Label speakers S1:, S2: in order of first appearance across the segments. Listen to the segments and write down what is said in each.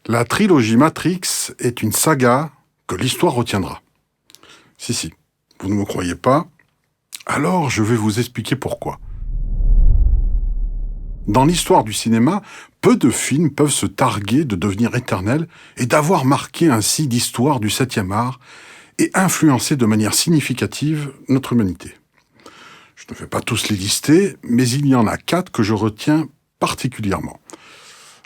S1: La trilogie Matrix est une saga que l'histoire retiendra. Si, vous ne me croyez pas? Alors je vais vous expliquer pourquoi. Dans l'histoire du cinéma, peu de films peuvent se targuer de devenir éternels et d'avoir marqué ainsi l'histoire du 7e art et influencé de manière significative notre humanité. Je ne vais pas tous les lister, mais il y en a 4 que je retiens particulièrement.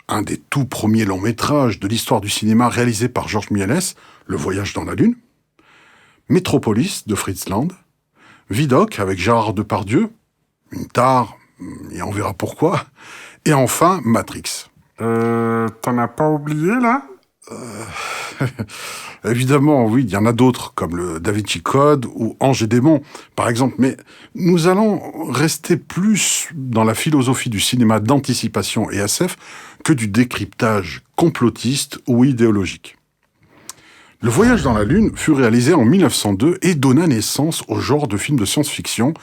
S1: Un des tout premiers longs métrages de l'histoire du cinéma réalisé par Georges Méliès, Le Voyage dans la Lune, Métropolis de Fritz Lang, Vidocq avec Gérard Depardieu, une tare, et on verra pourquoi, et enfin Matrix.
S2: T'en as pas oublié, là?
S1: Évidemment, oui, il y en a d'autres, comme le Da Vinci Code ou Ange et démon, par exemple, mais nous allons rester plus dans la philosophie du cinéma d'anticipation et SF que du décryptage complotiste ou idéologique. Le Voyage dans la Lune fut réalisé en 1902 et donna naissance au genre de film de science-fiction.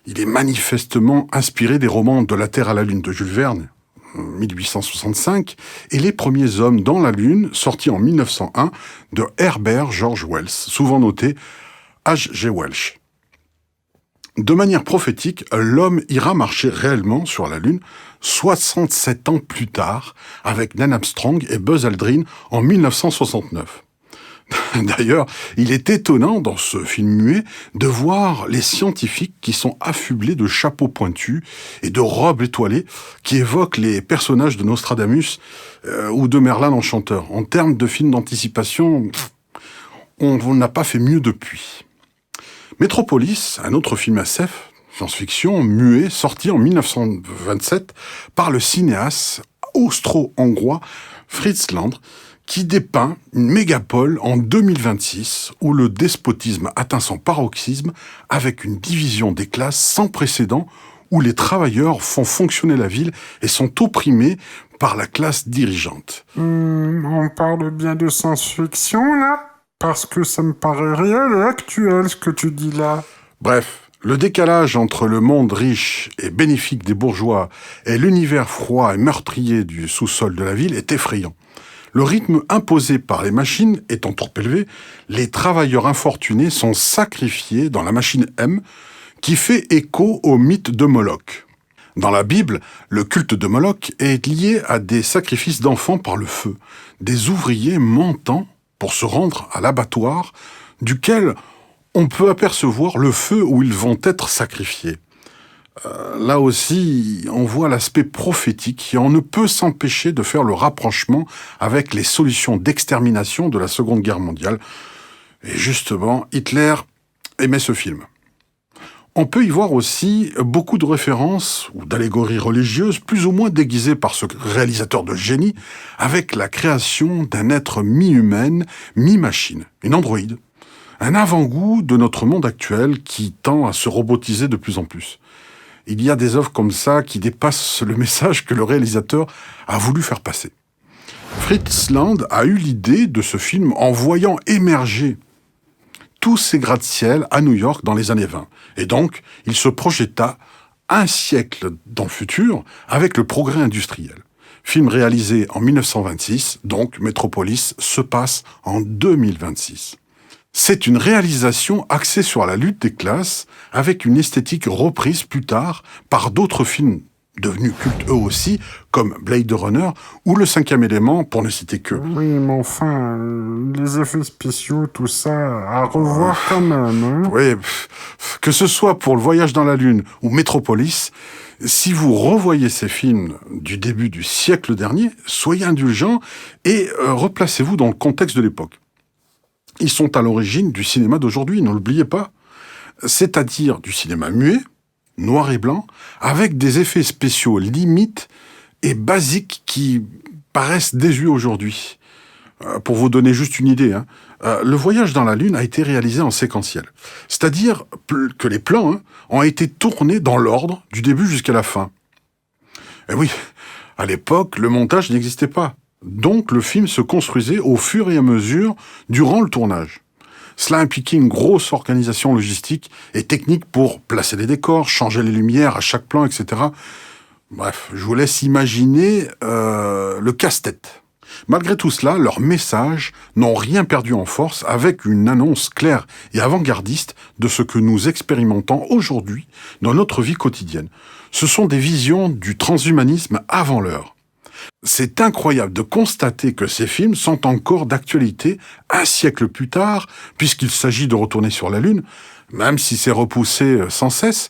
S1: Il est manifestement inspiré des romans De la Terre à la Lune de Jules Verne, 1865, et Les Premiers Hommes dans la Lune, sorti en 1901, de Herbert George Wells, souvent noté H.G. Wells. De manière prophétique, l'homme ira marcher réellement sur la Lune 67 ans plus tard, avec Neil Armstrong et Buzz Aldrin en 1969. D'ailleurs, il est étonnant dans ce film muet de voir les scientifiques qui sont affublés de chapeaux pointus et de robes étoilées qui évoquent les personnages de Nostradamus ou de Merlin l'Enchanteur. En termes de film d'anticipation, on n'a pas fait mieux depuis. Métropolis, un autre film SF, science-fiction, muet, sorti en 1927 par le cinéaste austro-hongrois Fritz Lang, qui dépeint une mégapole en 2026 où le despotisme atteint son paroxysme avec une division des classes sans précédent où les travailleurs font fonctionner la ville et sont opprimés par la classe dirigeante.
S2: On parle bien de science-fiction, là? Parce que ça me paraît réel et actuel, ce que tu dis là.
S1: Bref, le décalage entre le monde riche et bénéfique des bourgeois et l'univers froid et meurtrier du sous-sol de la ville est effrayant. Le rythme imposé par les machines étant trop élevé, les travailleurs infortunés sont sacrifiés dans la machine M, qui fait écho au mythe de Moloch. Dans la Bible, le culte de Moloch est lié à des sacrifices d'enfants par le feu, des ouvriers mentant pour se rendre à l'abattoir, duquel on peut apercevoir le feu où ils vont être sacrifiés. Là aussi, on voit l'aspect prophétique et on ne peut s'empêcher de faire le rapprochement avec les solutions d'extermination de la Seconde Guerre mondiale. Et justement, Hitler aimait ce film. On peut y voir aussi beaucoup de références ou d'allégories religieuses plus ou moins déguisées par ce réalisateur de génie avec la création d'un être mi-humaine, mi-machine, une androïde. Un avant-goût de notre monde actuel qui tend à se robotiser de plus en plus. Il y a des œuvres comme ça qui dépassent le message que le réalisateur a voulu faire passer. Fritz Lang a eu l'idée de ce film en voyant émerger tous ces gratte-ciel à New York dans les années 20. Et donc, il se projeta un siècle dans le futur avec le progrès industriel. Film réalisé en 1926, donc Métropolis se passe en 2026. C'est une réalisation axée sur la lutte des classes, avec une esthétique reprise plus tard par d'autres films devenus cultes eux aussi, comme Blade Runner ou Le Cinquième Élément, pour ne citer que.
S2: Oui, mais enfin, les effets spéciaux, tout ça, à revoir quand même, hein?
S1: Oui, que ce soit pour Le Voyage dans la Lune ou Métropolis, si vous revoyez ces films du début du siècle dernier, soyez indulgents et replacez-vous dans le contexte de l'époque. Ils sont à l'origine du cinéma d'aujourd'hui, ne l'oubliez pas. C'est-à-dire du cinéma muet, noir et blanc, avec des effets spéciaux limites et basiques qui paraissent désuets aujourd'hui. Pour vous donner juste une idée, Le Voyage dans la Lune a été réalisé en séquentiel. C'est-à-dire que les plans ont été tournés dans l'ordre, du début jusqu'à la fin. Et oui, à l'époque, le montage n'existait pas. Donc le film se construisait au fur et à mesure durant le tournage. Cela impliquait une grosse organisation logistique et technique pour placer les décors, changer les lumières à chaque plan, etc. Bref, je vous laisse imaginer le casse-tête. Malgré tout cela, leurs messages n'ont rien perdu en force avec une annonce claire et avant-gardiste de ce que nous expérimentons aujourd'hui dans notre vie quotidienne. Ce sont des visions du transhumanisme avant l'heure. C'est incroyable de constater que ces films sont encore d'actualité un siècle plus tard, puisqu'il s'agit de retourner sur la Lune, même si c'est repoussé sans cesse.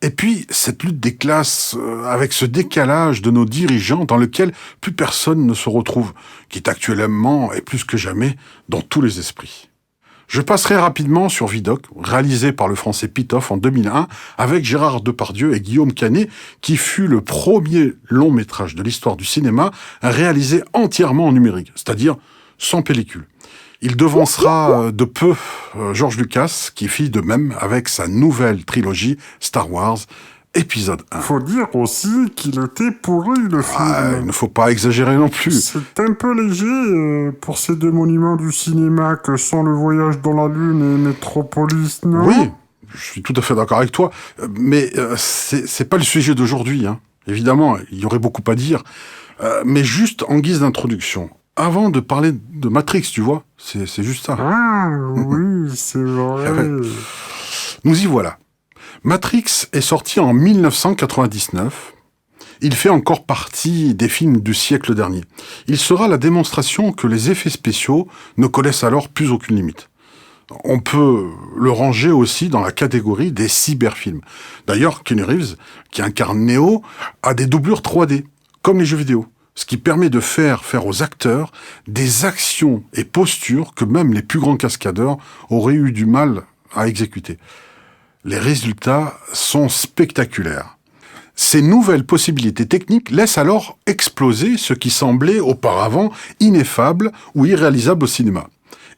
S1: Et puis, cette lutte des classes, avec ce décalage de nos dirigeants dans lequel plus personne ne se retrouve, qui est actuellement, et plus que jamais, dans tous les esprits. Je passerai rapidement sur Vidocq, réalisé par le français Pitof en 2001, avec Gérard Depardieu et Guillaume Canet, qui fut le premier long-métrage de l'histoire du cinéma réalisé entièrement en numérique, c'est-à-dire sans pellicule. Il devancera de peu George Lucas, qui fit de même avec sa nouvelle trilogie Star Wars, épisode 1.
S2: Faut dire aussi qu'il était pourri, le film.
S1: Il ne faut pas exagérer non plus.
S2: C'est un peu léger pour ces deux monuments du cinéma que sont Le Voyage dans la Lune et Metropolis, non?
S1: Oui, je suis tout à fait d'accord avec toi, mais c'est pas le sujet d'aujourd'hui, hein. Évidemment, il y aurait beaucoup à dire, mais juste en guise d'introduction. Avant de parler de Matrix, tu vois, c'est juste ça.
S2: Ah, oui, c'est vrai.
S1: Nous y voilà. Matrix est sorti en 1999. Il fait encore partie des films du siècle dernier. Il sera la démonstration que les effets spéciaux ne connaissent alors plus aucune limite. On peut le ranger aussi dans la catégorie des cyberfilms. D'ailleurs, Keanu Reeves, qui incarne Neo, a des doublures 3D, comme les jeux vidéo. Ce qui permet de faire aux acteurs des actions et postures que même les plus grands cascadeurs auraient eu du mal à exécuter. Les résultats sont spectaculaires. Ces nouvelles possibilités techniques laissent alors exploser ce qui semblait auparavant ineffable ou irréalisable au cinéma.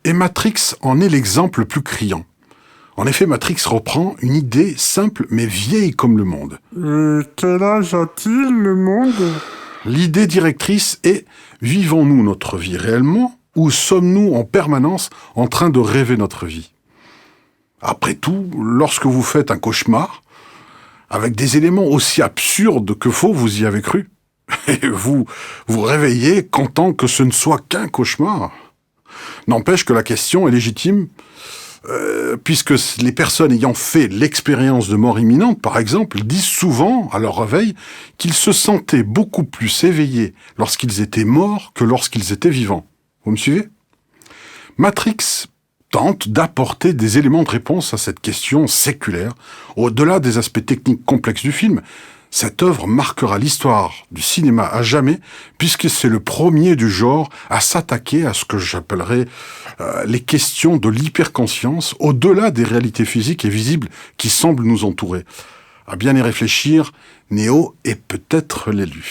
S1: Et Matrix en est l'exemple le plus criant. En effet, Matrix reprend une idée simple mais vieille comme le monde.
S2: Et quel âge a-t-il, le monde ?
S1: L'idée directrice est « Vivons-nous notre vie réellement ou sommes-nous en permanence en train de rêver notre vie ?» Après tout, lorsque vous faites un cauchemar, avec des éléments aussi absurdes que faux, vous y avez cru. Et vous réveillez content que ce ne soit qu'un cauchemar. N'empêche que la question est légitime, puisque les personnes ayant fait l'expérience de mort imminente, par exemple, disent souvent, à leur réveil, qu'ils se sentaient beaucoup plus éveillés lorsqu'ils étaient morts que lorsqu'ils étaient vivants. Vous me suivez ? Matrix tente d'apporter des éléments de réponse à cette question séculaire. Au-delà des aspects techniques complexes du film, cette œuvre marquera l'histoire du cinéma à jamais, puisque c'est le premier du genre à s'attaquer à ce que j'appellerais les questions de l'hyperconscience, au-delà des réalités physiques et visibles qui semblent nous entourer. À bien y réfléchir, Neo est peut-être l'élu.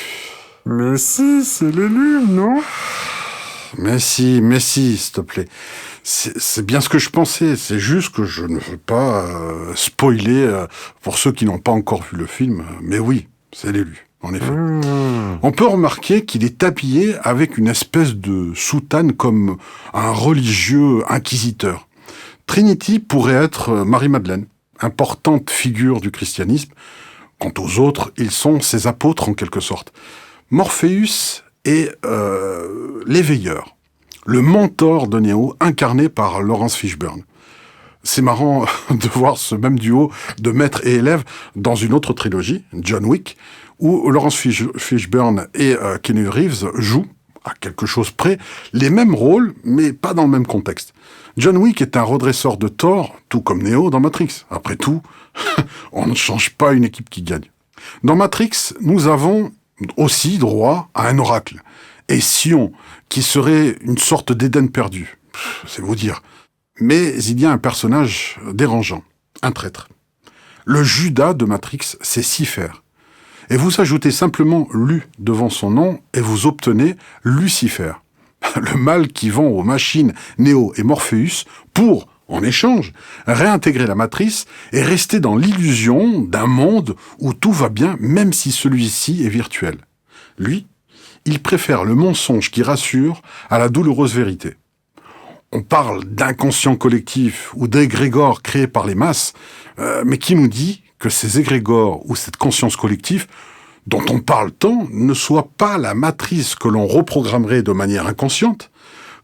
S2: Mais si, c'est l'élu, non ?
S1: Mais si, s'il te plaît. C'est bien ce que je pensais, c'est juste que je ne veux pas spoiler pour ceux qui n'ont pas encore vu le film, mais oui, c'est l'élu, en effet. On peut remarquer qu'il est habillé avec une espèce de soutane comme un religieux inquisiteur. Trinity pourrait être Marie-Madeleine, importante figure du christianisme. Quant aux autres, ils sont ses apôtres en quelque sorte. Morpheus est l'éveilleur, le mentor de Neo, incarné par Laurence Fishburne. C'est marrant de voir ce même duo de maître et élève dans une autre trilogie, John Wick, où Laurence Fishburne et Keanu Reeves jouent, à quelque chose près, les mêmes rôles, mais pas dans le même contexte. John Wick est un redresseur de tort, tout comme Neo dans Matrix. Après tout, on ne change pas une équipe qui gagne. Dans Matrix, nous avons aussi droit à un oracle, et Sion, qui serait une sorte d'Éden perdu. C'est vous dire. Mais il y a un personnage dérangeant, un traître. Le Judas de Matrix, c'est Cypher. Et vous ajoutez simplement Lu devant son nom et vous obtenez Lucifer. Le mal qui vend aux machines Neo et Morpheus pour, en échange, réintégrer la matrice et rester dans l'illusion d'un monde où tout va bien même si celui-ci est virtuel. Lui, il préfère le mensonge qui rassure à la douloureuse vérité. On parle d'inconscient collectif ou d'égrégore créé par les masses, mais qui nous dit que ces égrégores ou cette conscience collective dont on parle tant ne soit pas la matrice que l'on reprogrammerait de manière inconsciente,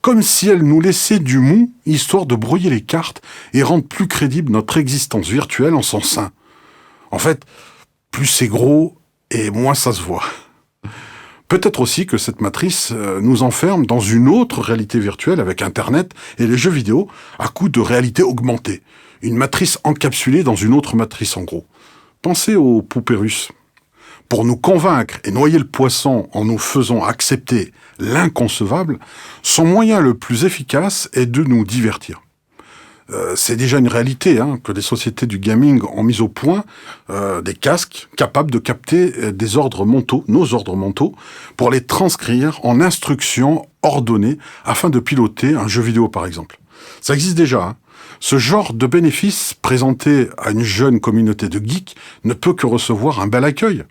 S1: comme si elle nous laissait du mou, histoire de brouiller les cartes et rendre plus crédible notre existence virtuelle en son sein. En fait, plus c'est gros et moins ça se voit. Peut-être aussi que cette matrice nous enferme dans une autre réalité virtuelle avec Internet et les jeux vidéo à coup de réalité augmentée. Une matrice encapsulée dans une autre matrice en gros. Pensez aux poupées russes. Pour nous convaincre et noyer le poisson en nous faisant accepter l'inconcevable, son moyen le plus efficace est de nous divertir. C'est déjà une réalité que les sociétés du gaming ont mis au point des casques capables de capter des ordres mentaux, nos ordres mentaux, pour les transcrire en instructions ordonnées afin de piloter un jeu vidéo par exemple. Ça existe déjà. Ce genre de bénéfice présenté à une jeune communauté de geeks ne peut que recevoir un bel accueil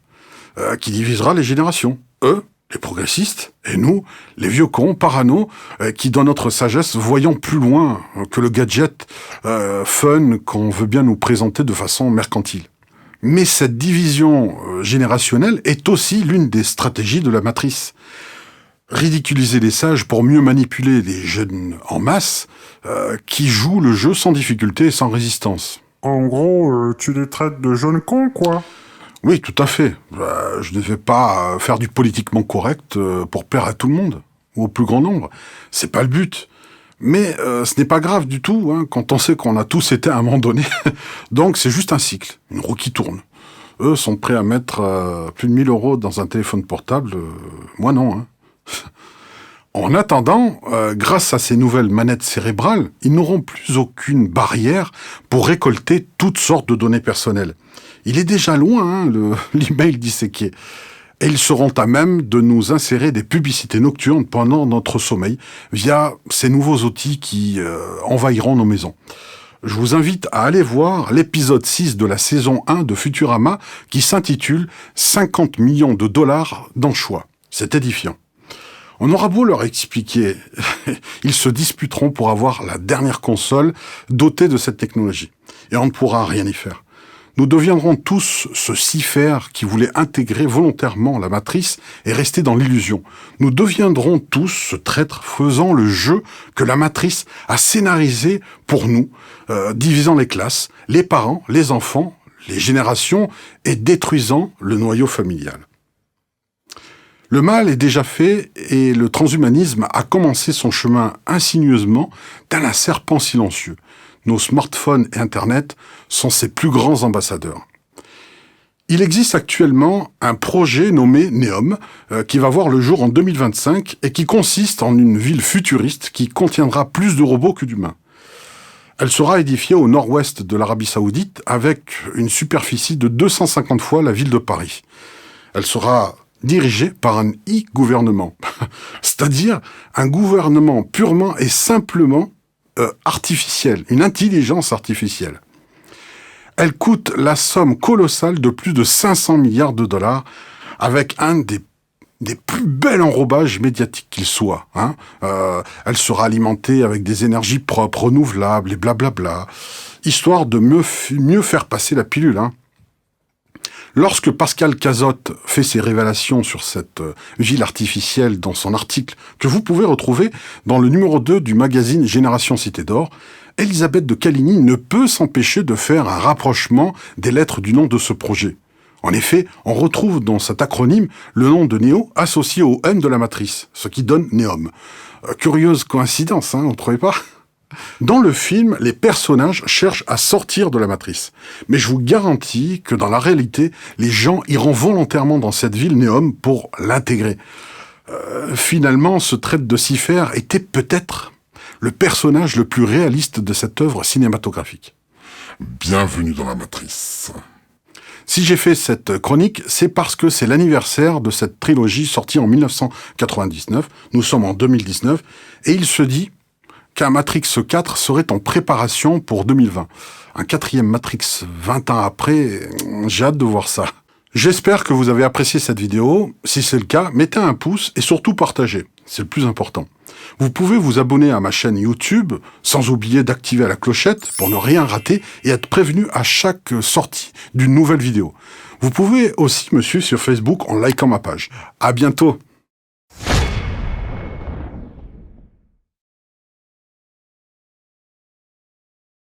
S1: qui divisera les générations. Eux, les progressistes, et nous, les vieux cons, parano, qui dans notre sagesse voyons plus loin que le gadget fun qu'on veut bien nous présenter de façon mercantile. Mais cette division générationnelle est aussi l'une des stratégies de la matrice. Ridiculiser les sages pour mieux manipuler les jeunes en masse qui jouent le jeu sans difficulté et sans résistance.
S2: En gros, tu les traites de jeunes cons, quoi.
S1: Oui, tout à fait. Je ne vais pas faire du politiquement correct pour plaire à tout le monde, ou au plus grand nombre. C'est pas le but. Mais ce n'est pas grave du tout, quand on sait qu'on a tous été à un moment donné. Donc c'est juste un cycle, une roue qui tourne. Eux sont prêts à mettre plus de 1 000 € dans un téléphone portable. Moi non. En attendant, grâce à ces nouvelles manettes cérébrales, ils n'auront plus aucune barrière pour récolter toutes sortes de données personnelles. Il est déjà loin, l'email disséqué. Et ils seront à même de nous insérer des publicités nocturnes pendant notre sommeil via ces nouveaux outils qui envahiront nos maisons. Je vous invite à aller voir l'épisode 6 de la saison 1 de Futurama qui s'intitule « 50 millions de dollars dans le choix ». C'est édifiant. On aura beau leur expliquer, ils se disputeront pour avoir la dernière console dotée de cette technologie. Et on ne pourra rien y faire. Nous deviendrons tous ce cifère qui voulait intégrer volontairement la matrice et rester dans l'illusion. Nous deviendrons tous ce traître faisant le jeu que la matrice a scénarisé pour nous, divisant les classes, les parents, les enfants, les générations et détruisant le noyau familial. Le mal est déjà fait et le transhumanisme a commencé son chemin insinueusement tel un serpent silencieux. Nos smartphones et Internet sont ses plus grands ambassadeurs. Il existe actuellement un projet nommé Neom qui va voir le jour en 2025 et qui consiste en une ville futuriste qui contiendra plus de robots que d'humains. Elle sera édifiée au nord-ouest de l'Arabie Saoudite avec une superficie de 250 fois la ville de Paris. Elle sera dirigée par un e-gouvernement, c'est-à-dire un gouvernement purement et simplement artificielle, une intelligence artificielle. Elle coûte la somme colossale de plus de 500 milliards de dollars avec un des plus bels enrobages médiatiques qu'il soit. Elle sera alimentée avec des énergies propres, renouvelables et blablabla, histoire de mieux faire passer la pilule. Lorsque Pascal Cazotte fait ses révélations sur cette ville artificielle dans son article, que vous pouvez retrouver dans le numéro 2 du magazine Génération Cité d'Or, Elisabeth de Caligny ne peut s'empêcher de faire un rapprochement des lettres du nom de ce projet. En effet, on retrouve dans cet acronyme le nom de Néo associé au M de la matrice, ce qui donne Néom. Curieuse coïncidence, vous ne trouvez pas ? Dans le film, les personnages cherchent à sortir de la matrice. Mais je vous garantis que dans la réalité, les gens iront volontairement dans cette ville Néom pour l'intégrer. Finalement, ce traître de Cipher était peut-être le personnage le plus réaliste de cette œuvre cinématographique.
S3: Bienvenue dans la matrice.
S1: Si j'ai fait cette chronique, c'est parce que c'est l'anniversaire de cette trilogie sortie en 1999. Nous sommes en 2019. Et il se dit qu'un Matrix 4 serait en préparation pour 2020. Un 4e Matrix 20 ans après, j'ai hâte de voir ça. J'espère que vous avez apprécié cette vidéo. Si c'est le cas, mettez un pouce et surtout partagez. C'est le plus important. Vous pouvez vous abonner à ma chaîne YouTube, sans oublier d'activer la clochette pour ne rien rater et être prévenu à chaque sortie d'une nouvelle vidéo. Vous pouvez aussi me suivre sur Facebook en likant ma page. À bientôt!